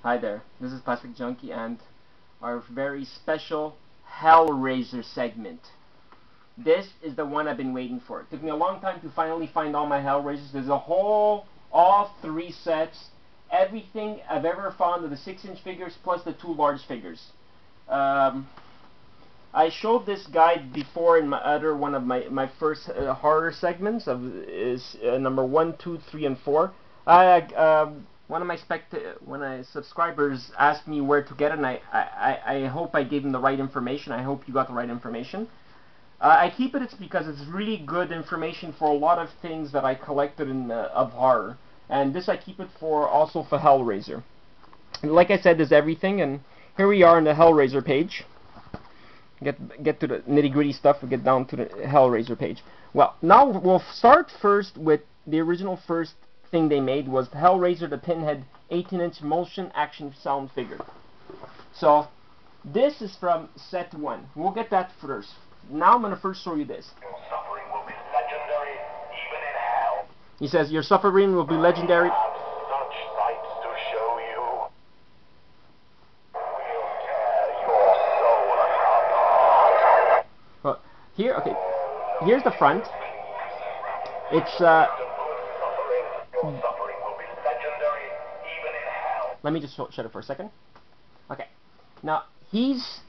Hi there, this is Plasticjunky and our very special Hellraiser segment. This is the one I've been waiting for. It took me a long time to finally find all my Hellraisers. There's all three sets, everything I've ever found of the 6-inch figures plus the 2 large figures. I showed this guide before in my other one of my first horror segments of is number 1, 2, 3, and 4. One of my subscribers asked me where to get it, and I hope I gave him the right information. I hope you got the right information. I keep it because it's really good information for a lot of things that I collected of horror, and this I keep it for also for Hellraiser. And like I said, there's everything, and here we are on the Hellraiser page. Get to the nitty-gritty stuff. We'll get down to the Hellraiser page. Well, now we'll start first with the original first thing they made was the Hellraiser, the Pinhead 18-inch motion action sound figure. So this is from set 1. We'll get that first. Now I'm going to first show you this. Your suffering will be legendary even in hell. He says your suffering will be legendary. I have such sights to show you. We'll tear your soul apart. Well, here, okay. Here's the front. It's Your suffering will be legendary even in hell. Let me just shut it for a second. Okay. Now, he's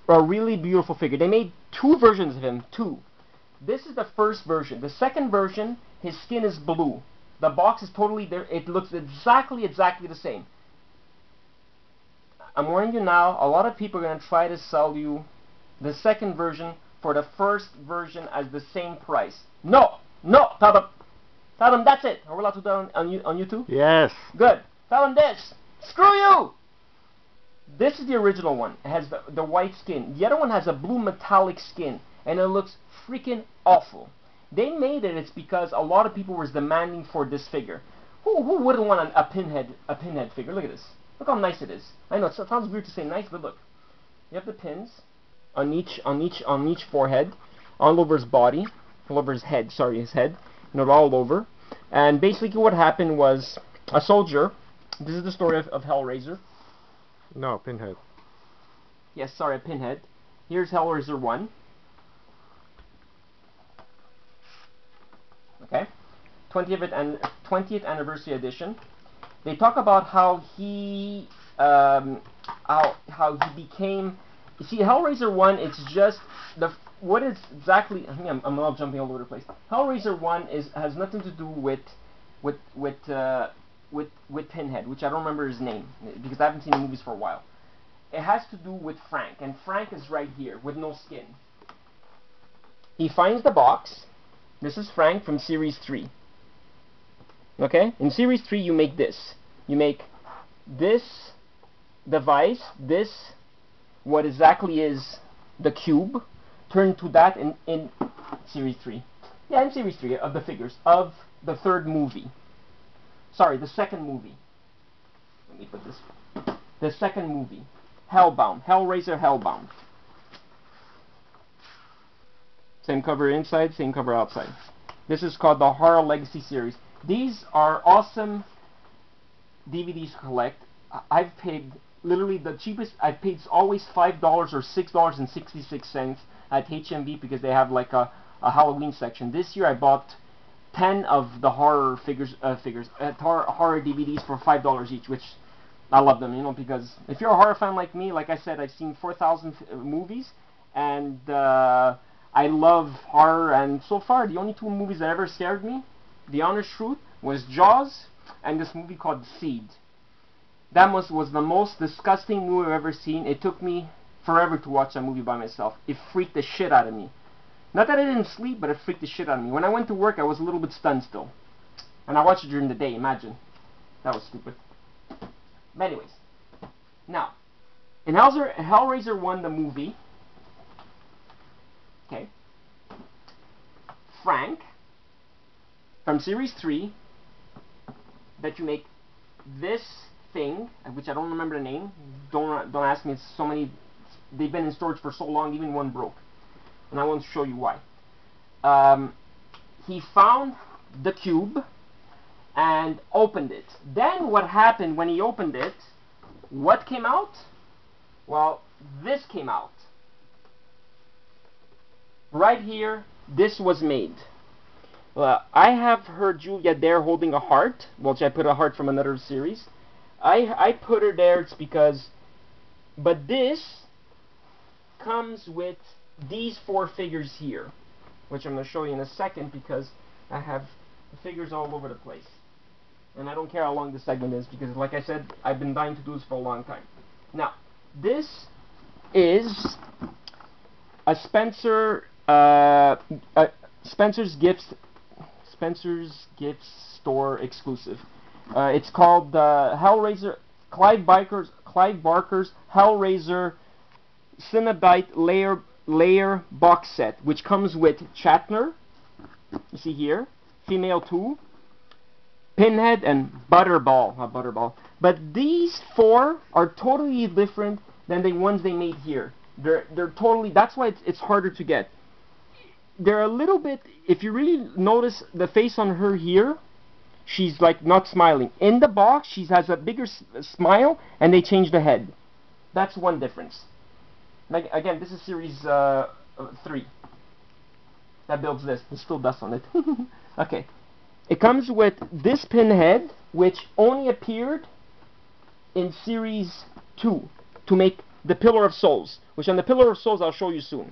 a really beautiful figure. They made 2 versions of him. 2. This is the first version. The second version, his skin is blue. The box is totally there. It looks exactly the same. I'm warning you now, a lot of people are going to try to sell you the second version for the first version as the same price. No! No! Tell them that's it. Are we allowed to do that on YouTube? Yes. Good. Tell them this. Screw you! This is the original one. It has the white skin. The other one has a blue metallic skin, and it looks freaking awful. They made it. It's because a lot of people were demanding for this figure. Who wouldn't want a pinhead figure? Look at this. Look how nice it is. I know it sounds weird to say nice, but look. You have the pins on each forehead, all over his body, all over his head. Sorry, his head. You know, all over. And basically, what happened was a soldier. This is the story of Hellraiser. No, Pinhead. Yes, sorry, a Pinhead. Here's Hellraiser 1. Okay, 20th anniversary edition. They talk about how he became. You see, Hellraiser 1. It's just what is exactly. I think I'm all jumping all over the place. Hellraiser 1 has nothing to do with Pinhead, which I don't remember his name because I haven't seen the movies for a while. It has to do with Frank, and Frank is right here with no skin. He finds the box. This is Frank from Series 3. Okay? In Series 3 you make this. You make this device, what exactly is the cube, turn to that in Series 3. Yeah, in Series 3 of the figures of the third movie. Sorry, the second movie. Let me put this. The second movie. Hellbound. Hellraiser Hellbound. Same cover inside, same cover outside. This is called the Horror Legacy series. These are awesome DVDs to collect. I've paid literally the cheapest. I've paid always $5 or $6.66 at HMV because they have like a Halloween section. This year I bought 10 of the horror horror DVDs for $5 each, which I love them, you know, because if you're a horror fan like me, like I said, I've seen 4,000 movies, and I love horror, and so far the only 2 movies that ever scared me, the honest truth, was Jaws and this movie called Seed. That was the most disgusting movie I've ever seen. It took me forever to watch that movie by myself. It freaked the shit out of me. Not that I didn't sleep, but it freaked the shit out of me. When I went to work, I was a little bit stunned still. And I watched it during the day, imagine. That was stupid. But anyways. Now, in Hellraiser 1, the movie, okay, Frank, from Series 3, that you make this thing, which I don't remember the name. Don't ask me, it's so many, they've been in storage for so long, even one broke. And I want to show you why. He found the cube and opened it. Then what happened when he opened it What came out? Well, this came out. Right here, this was made. I have her Julia there holding a heart, which I put a heart from another series. I put her there, it's because, but this comes with these 4 figures here, which I'm going to show you in a second, because I have the figures all over the place. And I don't care how long this segment is, because like I said, I've been dying to do this for a long time. Now, this is a Spencer's Gifts Store exclusive. It's called Hellraiser, Clive Barker's Hellraiser Cenobite layer box set, which comes with Shatner, you see here, female 2, Pinhead, and Butterball. But these 4 are totally different than the ones they made here. They're totally, that's why it's harder to get. They're a little bit, if you really notice the face on her here, she's like not smiling. In the box, she has a bigger smile, and they changed the head. That's one difference. Like, again, this is series 3. That builds this. There's still dust on it. Okay. It comes with this Pinhead, which only appeared in series 2 to make the Pillar of Souls, which on the Pillar of Souls I'll show you soon.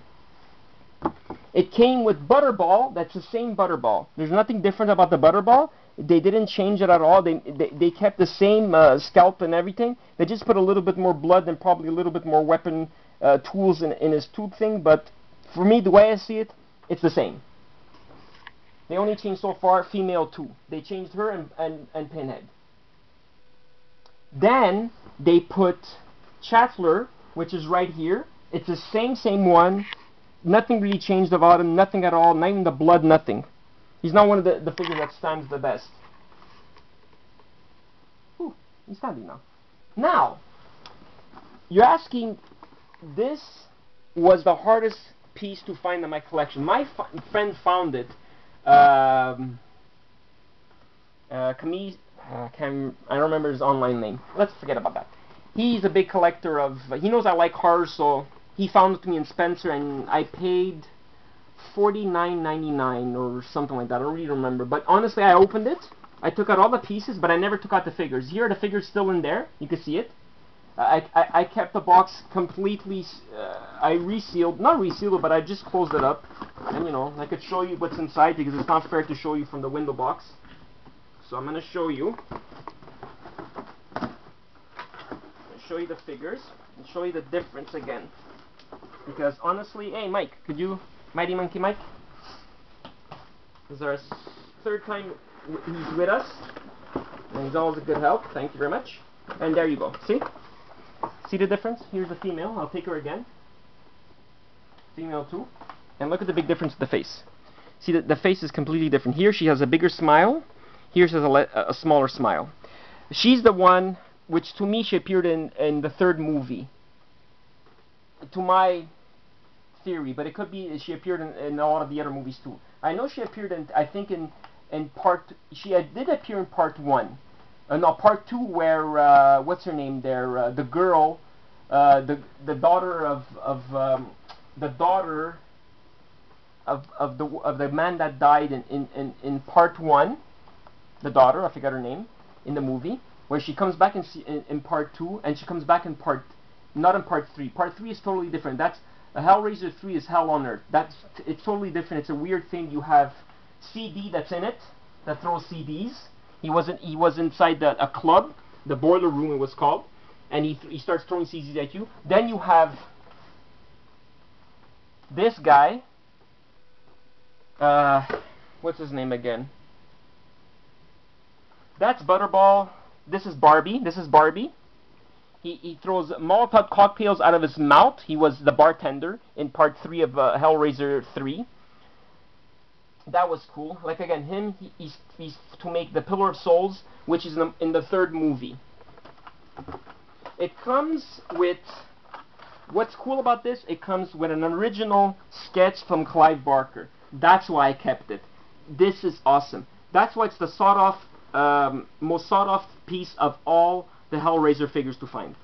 It came with Butterball. That's the same Butterball. There's nothing different about the Butterball. They didn't change it at all. They kept the same scalp and everything. They just put a little bit more blood and probably a little bit more weapon tools in his tooth thing. But for me, the way I see it, it's the same. They only changed so far female 2. They changed her and Pinhead. Then they put Chatler, which is right here. It's the same one. Nothing really changed about him. Nothing at all. Not even the blood. Nothing. He's not one of the figures that stands the best. Ooh, he's standing now. Now, you're asking, this was the hardest piece to find in my collection. My friend found it. I don't remember his online name. Let's forget about that. He's a big collector of, he knows I like horror, so he found it to me in Spencer, and I paid $49.99 or something like that. I don't really remember. But honestly, I opened it. I took out all the pieces, but I never took out the figures. Here, the figures still in there. You can see it. I kept the box completely. I resealed, not resealed it, but I just closed it up. And you know, I could show you what's inside, because it's not fair to show you from the window box. So I'm gonna show you. Show you the figures and show you the difference again. Because honestly, hey Mike, could you, Mighty Monkey Mike? This is our 3rd time he's with us, and he's always a good help. Thank you very much. And there you go. See the difference? Here's the female. I'll take her again. Female 2. And look at the big difference in the face. See that the face is completely different. Here she has a bigger smile. Here she has a smaller smile. She's the one which, to me, she appeared in the 3rd movie. To my theory, but it could be she appeared in a lot of the other movies too. I know she appeared in, I think in part, she did appear in part 1. No, part 2, where what's her name there? The girl, the daughter of the man that died in part 1. The daughter, I forgot her name, in the movie, where she comes back in part 2, and she comes back in not in part 3. Part 3 is totally different. That's Hellraiser 3 is Hell on Earth. It's totally different. It's a weird thing. You have CD that's in it that throws CDs. He was inside a club, the boiler room it was called, and he starts throwing CDs at you. Then you have this guy. What's his name again? That's Butterball. This is Barbie. He throws Molotov cocktails out of his mouth. He was the bartender in part 3 of Hellraiser 3. That was cool. Like again, he's to make the Pillar of Souls, which is in the 3rd movie. It comes with, what's cool about this, it comes with an original sketch from Clive Barker. That's why I kept it. This is awesome. That's why it's the most sought-off piece of all the Hellraiser figures to find.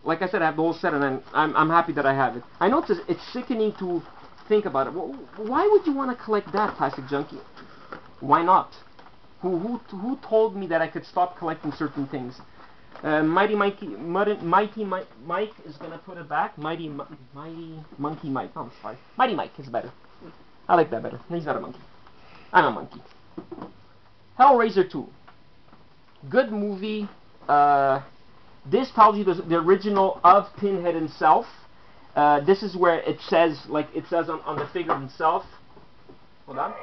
like I said, I have the whole set, and I'm happy that I have it. I know it's sickening to think about it. Why would you want to collect that, Plastic Junkie? Why not? Who told me that I could stop collecting certain things? Mighty Mike is gonna put it back. Mighty Monkey Mike. Oh, I'm sorry. Mighty Mike is better. I like that better. He's not a monkey. I'm a monkey. Hellraiser 2. Good movie. This tells you the original of Pinhead himself. This is where it says, like it says on the figure himself. Hold on.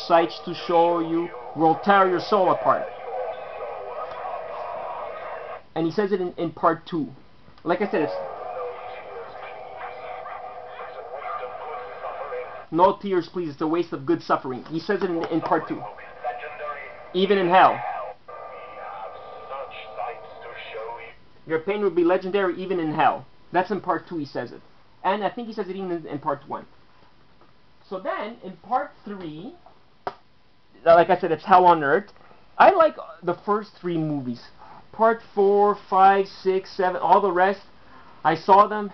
Sights to show you will tear your soul apart. And he says it in part 2. Like I said, it's no tears, please. It's a waste of good suffering. He says it in part 2. Even in hell. Your pain will be legendary even in hell. That's in part 2 he says it. And I think he says it even in part 1. So then, in part 3, like I said, it's hell on earth. I like the first 3 movies. Part 4, 5, 6, 7, all the rest, I saw them.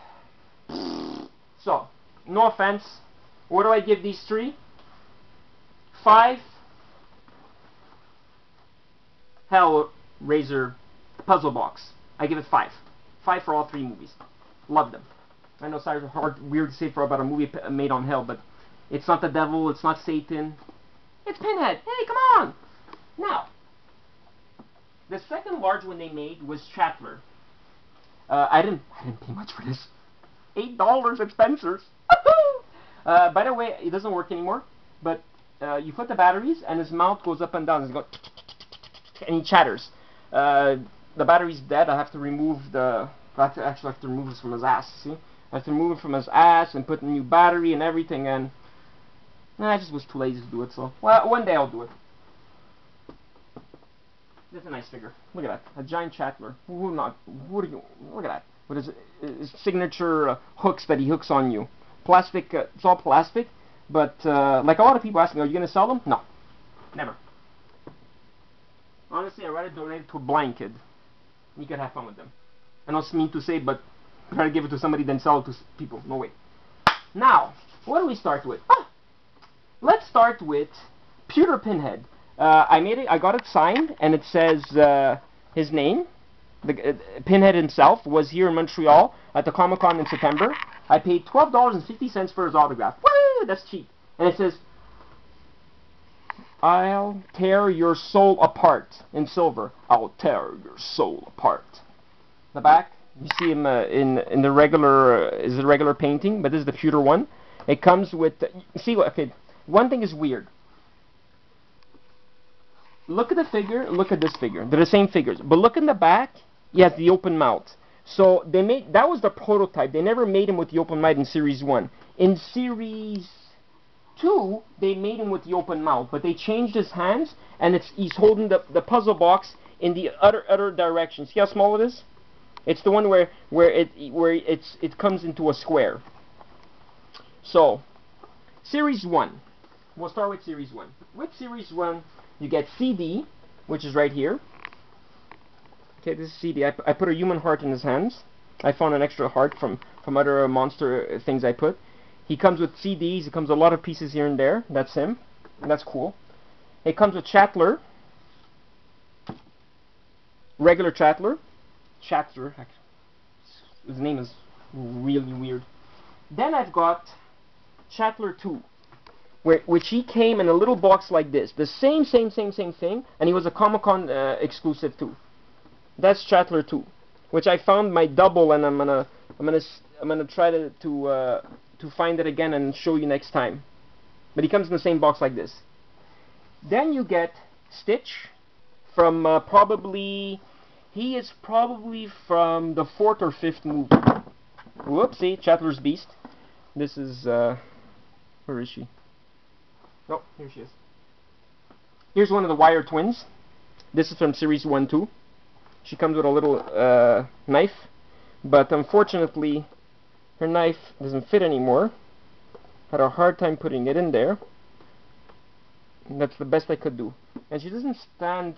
So, no offense. What do I give these 3? 5. Hellraiser puzzle box. I give it 5. 5 for all 3 movies. Love them. I know it's hard, weird to say for about a movie made on hell, but it's not the devil, it's not Satan. It's Pinhead. Hey, come on! Now, the second large one they made was Chatler. I didn't pay much for this. $8 at Spencer's. By the way, it doesn't work anymore. But you put the batteries, and his mouth goes up and down. It's going, and he chatters. The battery's dead. I have to remove the. I have to remove this from his ass. See, I have to remove it from his ass and put a new battery and everything. And I just was too lazy to do it. So, well, one day I'll do it. This is a nice figure. Look at that. A giant Chatler. Look at that. What is it? His signature hooks that he hooks on you. Plastic. It's all plastic. But like a lot of people ask me, are you going to sell them? No. Never. Honestly, I'd rather donate it to a blind kid. You could have fun with them. I know it's mean to say, but I'd rather give it to somebody than sell it to people. No way. Now, what do we start with? Let's start with Pewter Pinhead. I got it signed, and it says his name. Pinhead himself was here in Montreal at the Comic-Con in September. I paid $12.50 for his autograph. Woo! That's cheap. And it says, "I'll tear your soul apart," in silver. I'll tear your soul apart. The back, you see him in the regular, is the regular painting, but this is the pewter one. It comes with, see, okay, one thing is weird. Look at the figure, look at this figure. They're the same figures. But look in the back, he has the open mouth. So they made, that was the prototype. They never made him with the open mouth in Series 1. In Series 2, they made him with the open mouth, but they changed his hands, and he's holding the puzzle box in the other direction. See how small it is? It's the one where it comes into a square. So, Series 1. We'll start with Series 1. With Series 1, you get CD, which is right here. Okay, this is CD. I put a human heart in his hands. I found an extra heart from other monster things I put. He comes with CDs. It comes with a lot of pieces here and there. That's him. And that's cool. It comes with Chatler. Regular Chatler. Chatler. His name is really weird. Then I've got Chatler 2. Which he came in a little box like this. The same thing. And he was a Comic-Con exclusive too. That's Chatler 2. Which I found my double, and I'm gonna try to find it again and show you next time. But he comes in the same box like this. Then you get Stitch from he is probably from the 4th or 5th movie. Whoopsie, Chatler's Beast. This is where is she? Oh, here she is. Here's one of the Wire twins. This is from Series 1 too. She comes with a little knife, but unfortunately her knife doesn't fit anymore. Had a hard time putting it in there. And that's the best I could do. And she doesn't stand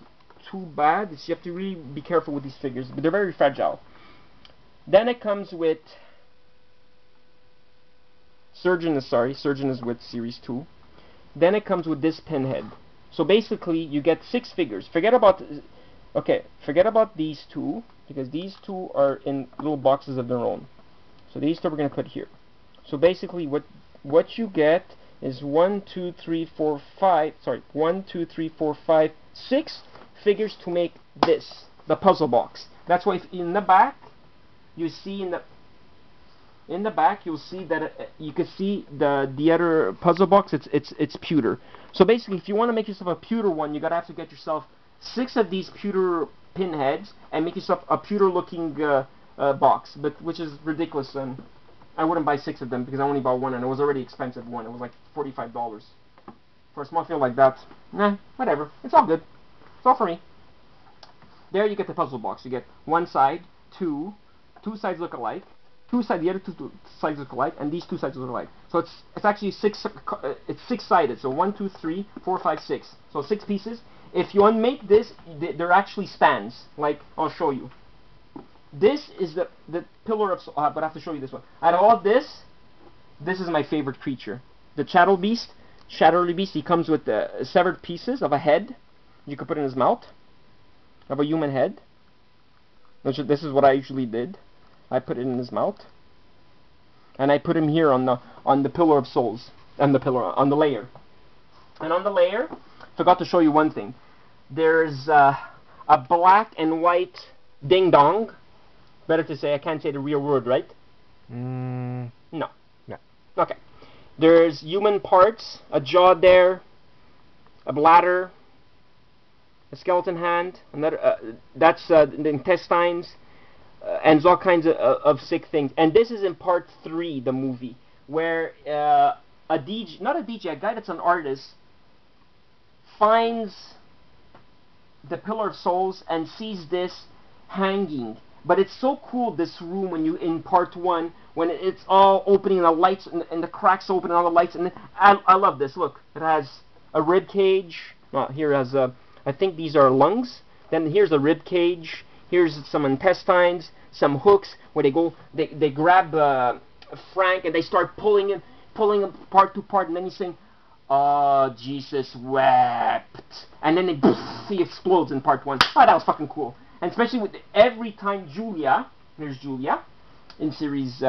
too bad. You have to really be careful with these figures, but they're very fragile. Then it comes with Surgeon is with Series 2. Then it comes with this pinhead. So basically, you get 6 figures. Forget about these two, because these two are in little boxes of their own. So these two we're going to put here. So basically, what you get is 1, 2, 3, 4, 5. Sorry, 1, 2, 3, 4, 5, 6 figures to make this, the puzzle box. That's why in the back, you see in the back you'll see that you can see the other puzzle box. It's pewter. So basically, if you want to make yourself a pewter one, you gotta have to get yourself 6 of these pewter pinheads and make yourself a pewter looking box, which is ridiculous. And I wouldn't buy 6 of them because I only bought one, and it was already expensive one. It was like $45 for a small field like that. Nah, whatever. It's all good. It's all for me. There you get the puzzle box. You get one side, two sides look alike. The other two sides look alike, and these 2 sides look alike. So it's actually 6. It's 6-sided. So 1, 2, 3, 4, 5, 6. So 6 pieces. If you unmake this, they're actually spans. Like I'll show you. This is the pillar of. But I have to show you this one. Out of all this is my favorite creature, the Chatterly Beast. Chatterly Beast. He comes with severed pieces of a head. You can put in his mouth. Of a human head. This is what I usually did. I put it in his mouth, and I put him here on the pillar of souls, on the layer. And on the layer, forgot to show you one thing. There's a black and white ding dong. Better to say, I can't say the real word, right? No. No. Okay. There's human parts, a jaw there, a bladder, a skeleton hand, another. That's the intestines. And there's all kinds of sick things. And this is in part 3, the movie, where a guy that's an artist, finds the Pillar of Souls and sees this hanging. But it's so cool, this room, when you in part 1, when it's all opening and the lights and the cracks open and all the lights. And I love this. Look, it has a rib cage. Well, here it has I think these are lungs. Then here's a rib cage. Here's some intestines, some hooks where they grab Frank and they start pulling him part to part, and then he's saying, "Oh, Jesus wept," and then he explodes in part 1. Oh, that was fucking cool. And especially with every time there's Julia in series 2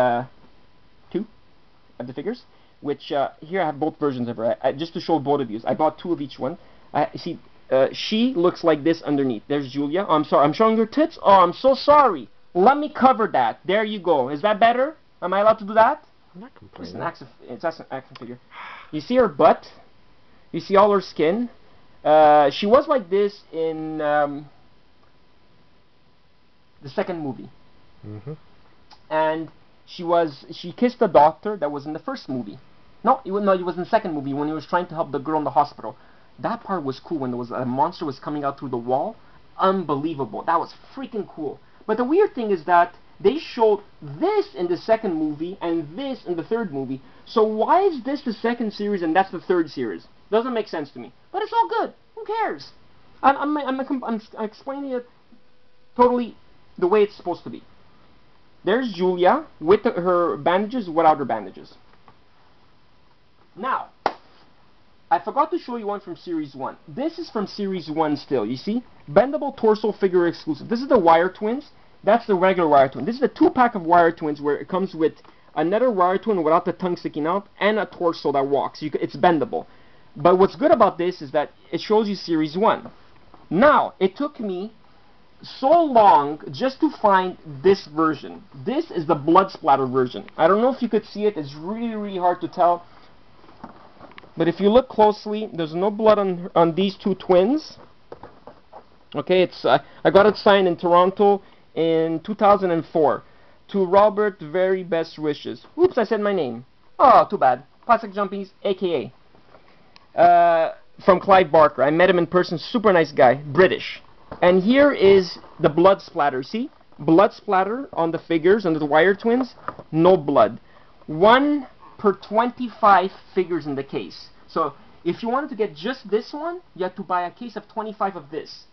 of the figures, which here I have both versions of her. Just to show both of you, I bought 2 of each one. See. She looks like this underneath. There's Julia. Oh, I'm sorry. I'm showing her tits. Oh, I'm so sorry. Let me cover that. There you go. Is that better? Am I allowed to do that? I'm not complaining. It's an action figure. You see her butt. You see all her skin. She was like this in the second movie. And she kissed the doctor that was in the first movie. No, it was in the second movie when he was trying to help the girl in the hospital. That part was cool when there was a monster was coming out through the wall. Unbelievable. That was freaking cool. But the weird thing is that they showed this in the second movie and this in the third movie. So why is this the second series and that's the third series? Doesn't make sense to me. But it's all good. Who cares? I'm explaining it totally the way it's supposed to be. There's Julia with her bandages, without her bandages. Now, I forgot to show you one from Series 1. This is from Series 1 still, you see? Bendable torso figure exclusive. This is the Wire Twins. That's the regular Wire Twin. This is the 2-pack of Wire Twins where it comes with another Wire Twin without the tongue sticking out and a torso that walks. It's bendable. But what's good about this is that it shows you Series 1. Now, it took me so long just to find this version. This is the blood splatter version. I don't know if you could see it. It's really, really hard to tell. But if you look closely, there's no blood on these 2 twins. Okay, it's I got it signed in Toronto in 2004. To Robert, very best wishes. Oops, I said my name. Oh, too bad. Plasticjunkies, a.k.a. From Clive Barker. I met him in person. Super nice guy. British. And here is the blood splatter. See? Blood splatter on the figures, under the Wire Twins. No blood. 1 per 25 figures in the case. So if you wanted to get just this one, you had to buy a case of 25 of this.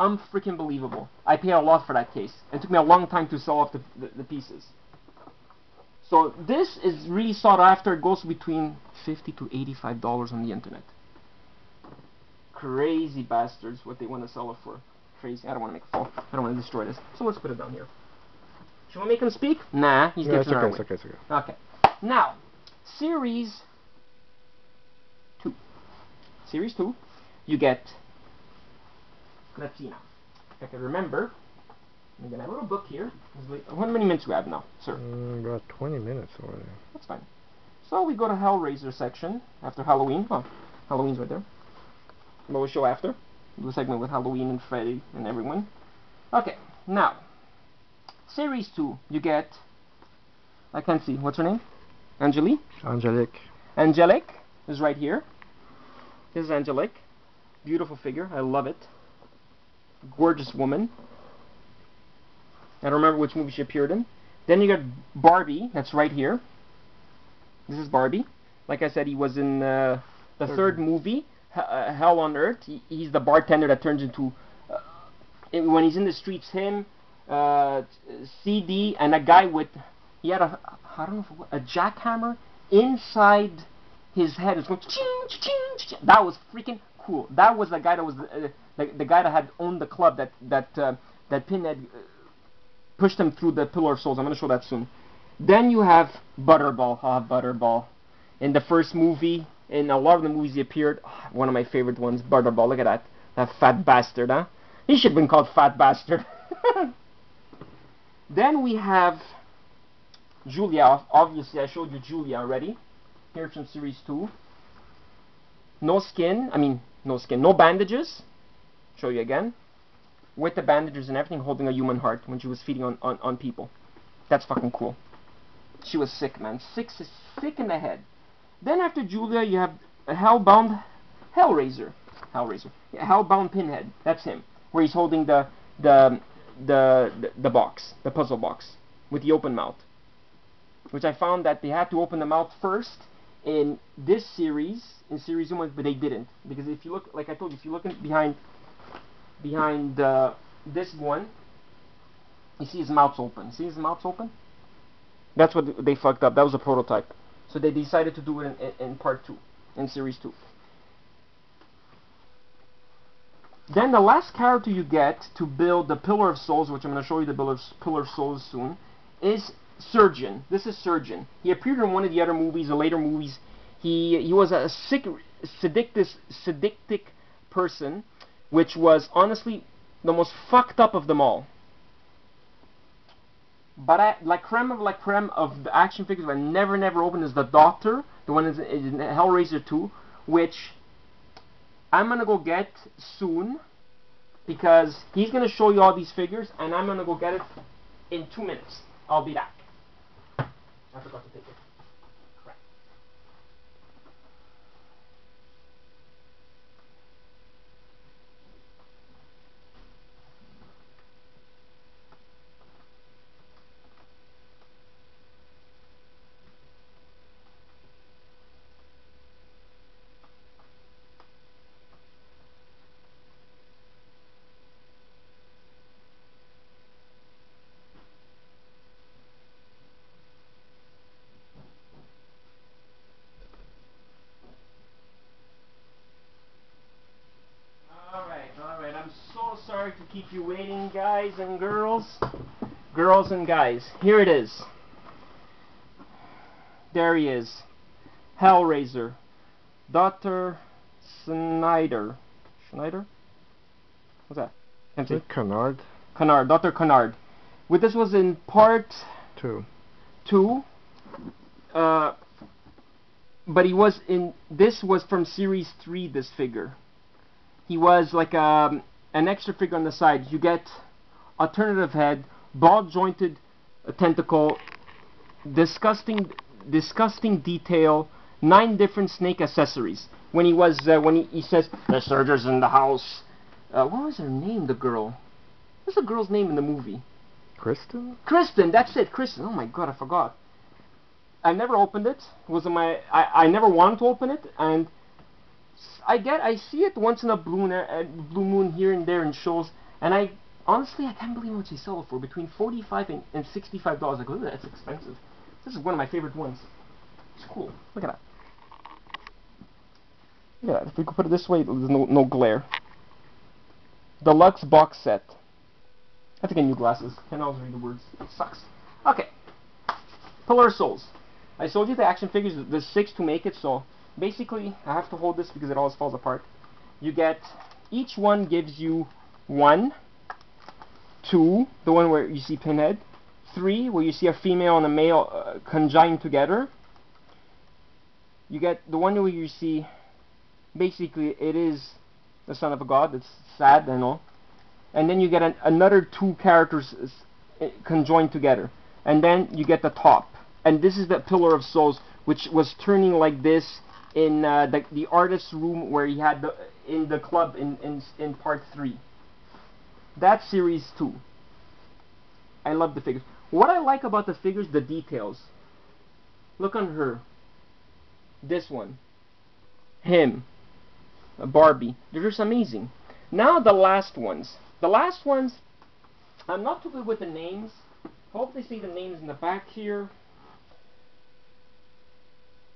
Unfreaking believable. I paid a lot for that case. It took me a long time to sell off the pieces. So this is really sought after. It goes between $50 to $85 on the internet. Crazy bastards what they want to sell it for. Crazy. I don't want to make a fall. I don't want to destroy this. So let's put it down here. Should we make him speak? Nah, he's No, getting it's okay. Okay. Now, Series 2. Series 2, you get, let's see now, if I can remember, I'm going to have a little book here. How many minutes do we have now, sir? About 20 minutes already. That's fine. So we go to Hellraiser section after Halloween. Oh, Halloween's right there. We'll show after. Do a segment with Halloween and Freddy and everyone. Okay, now, Series 2, you get, I can't see, what's her name? Angelique? Angelique. Angelique is right here. This is Angelique. Beautiful figure. I love it. Gorgeous woman. I don't remember which movie she appeared in. Then you got Barbie. That's right here. This is Barbie. Like I said, he was in the third movie, Hell on Earth. He's the bartender that turns into... when he's in the streets, him, CD, and a guy with... He had I don't know, a jackhammer inside his head. It's going ching, ching, ching. That was freaking cool. That was the guy that was the guy that had owned the club that Pinhead pushed him through the Pillar of Souls. I'm going to show that soon. Then you have Butterball. Butterball. In the first movie, in a lot of the movies he appeared, one of my favorite ones, Butterball. Look at that. That fat bastard, huh? He should have been called Fat Bastard. Then we have Julia. Obviously, I showed you Julia already. Here's from Series 2. No skin. No bandages. Show you again. With the bandages and everything, holding a human heart when she was feeding on people. That's fucking cool. She was sick, man. Sick in the head. Then after Julia, you have a Hellbound Hellraiser. Yeah, Hellbound Pinhead. That's him. Where he's holding the box, the puzzle box, with the open mouth. Which I found that they had to open the mouth first in this series, in Series 1, but they didn't. Because if you look, like I told you, if you look behind this one, you see his mouth's open. See his mouth's open? That's what they fucked up. That was a prototype. So they decided to do it in part 2, in Series 2. Then the last character you get to build the Pillar of Souls, which I'm going to show you the Pillar of Souls soon, is Surgeon. This is Surgeon. He appeared in one of the other movies, the later movies. He was a sadistic person, which was honestly the most fucked up of them all. But like creme of the action figures I never opened is the Doctor, the one in Hellraiser 2, which I'm gonna go get soon because he's gonna show you all these figures, and I'm gonna go get it in 2 minutes. I'll be back. I forgot to take it. Crap. Alright, I'm so sorry to keep you waiting, guys and girls. Girls and guys, here it is. There he is. Hellraiser. Dr. Snyder. Schneider? What's that? Can't see. Canard. Canard. Dr. Canard. This was in part 2. But he was in... This was from Series 3, this figure. He was like an extra figure on the side. You get alternative head, ball-jointed tentacle, disgusting detail, 9 different snake accessories. When he says the surgeon's in the house. What was her name? The girl. What's the girl's name in the movie? Kristen? Kristen. That's it. Kristen. Oh my god, I forgot. I never opened it. It was in my. I never wanted to open it, and I see it once in a blue moon here and there in shows, and honestly I can't believe how much they sell it for, between $45 and $65. I go, ooh, that's expensive. This is one of my favorite ones. It's cool. Look at that. Look at that. If we could put it this way, there's no glare. Deluxe box set. I think I need glasses. Can't always read the words. It sucks. Okay. Pillar of Souls. I sold you the action figures. There's 6 to make it, so basically I have to hold this because it always falls apart. You get, each one gives you 1, 2, the one where you see Pinhead, 3, where you see a female and a male conjoined together. You get the one where you see, basically it is the son of a god. It's sad and all. And then you get another 2 characters conjoined together. And then you get the top. And this is the Pillar of Souls, which was turning like this in the artist's room where he had in the club in part 3. That's series 2. I love the figures. What I like about the figures, the details. Look on her. This one. Him. Barbie. They're just amazing. Now the last ones. The last ones, I'm not too good with the names. Hope they say the names in the back here.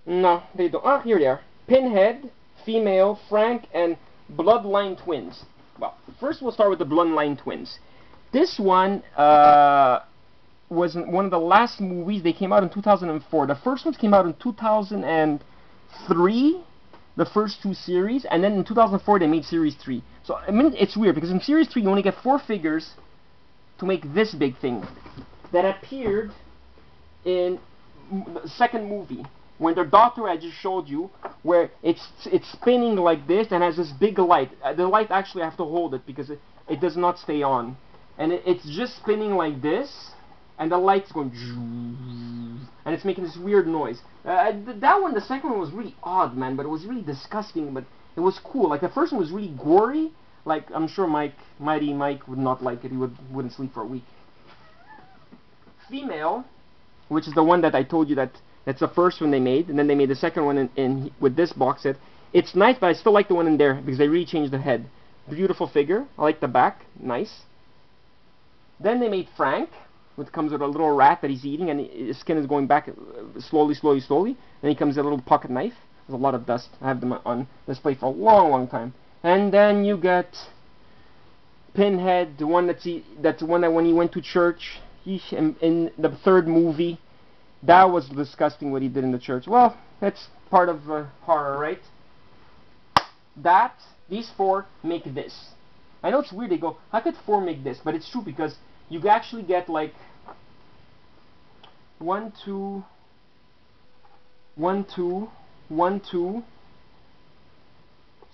No, they don't. Oh, here they are. Pinhead, female, Frank, and Bloodline twins. Well, first we'll start with the Bloodline twins. This one was one of the last movies. They came out in 2004. The first ones came out in 2003. The first 2 series, and then in 2004 they made series 3. So I mean, it's weird because in series 3 you only get 4 figures to make this big thing that appeared in the second movie when their doctor I just showed you, where it's spinning like this and has this big light. The light actually I have to hold it because it does not stay on, and it's just spinning like this, and the light's going and it's making this weird noise. That one, the second one was really odd, man, but it was really disgusting, but it was cool. Like the first one was really gory. Like I'm sure Mighty Mike would not like it. He wouldn't sleep for a week. Female, which is the one that I told you that's the first one they made, and then they made the second one in with this box set. It's nice, but I still like the one in there because they really changed the head. Beautiful figure. I like the back. Nice. Then they made Frank, which comes with a little rat that he's eating, and his skin is going back slowly. And he comes with a little pocket knife. There's a lot of dust. I have them on display for a long time. And then you get Pinhead, the one that's the one that when he went to church, in the third movie, that was disgusting what he did in the church. Well, that's part of horror, right? These 4 make this. I know it's weird. They go, how could 4 make this? But it's true because you actually get like 1, 2, 1, 2, 1, 2.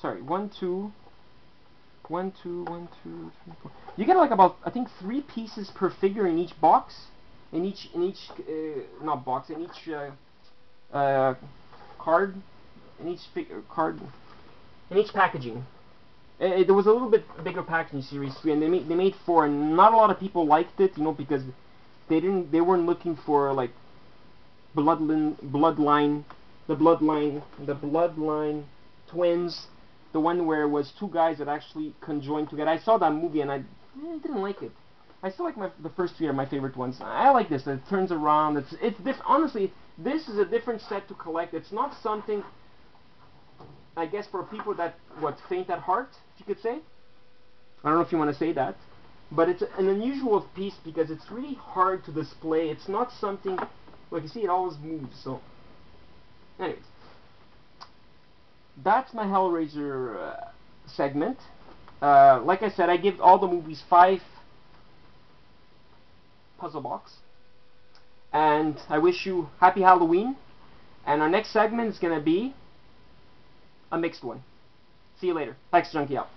Sorry, 1, 2, 1, 2, 1, 2, 3, 4. You get like about, I think, 3 pieces per figure in each box, not box, in each card, in each in each packaging. There was a little bit bigger packaging in series 3, and they made 4, and not a lot of people liked it, you know, because they weren't looking for like the bloodline twins, the one where it was 2 guys that actually conjoined together. I saw that movie and I didn't like it. I still like the first 3 are my favorite ones. I like this. It turns around. It's honestly, this is a different set to collect. It's not something, I guess, for people that faint at heart, if you could say. I don't know if you want to say that, but it's an unusual piece because it's really hard to display. It's not something, like you see, it always moves. So, anyways, that's my Hellraiser segment. Like I said, I give all the movies 5 puzzle box, and I wish you happy Halloween. And our next segment is gonna be a mixed one. See you later. Plasticjunky out.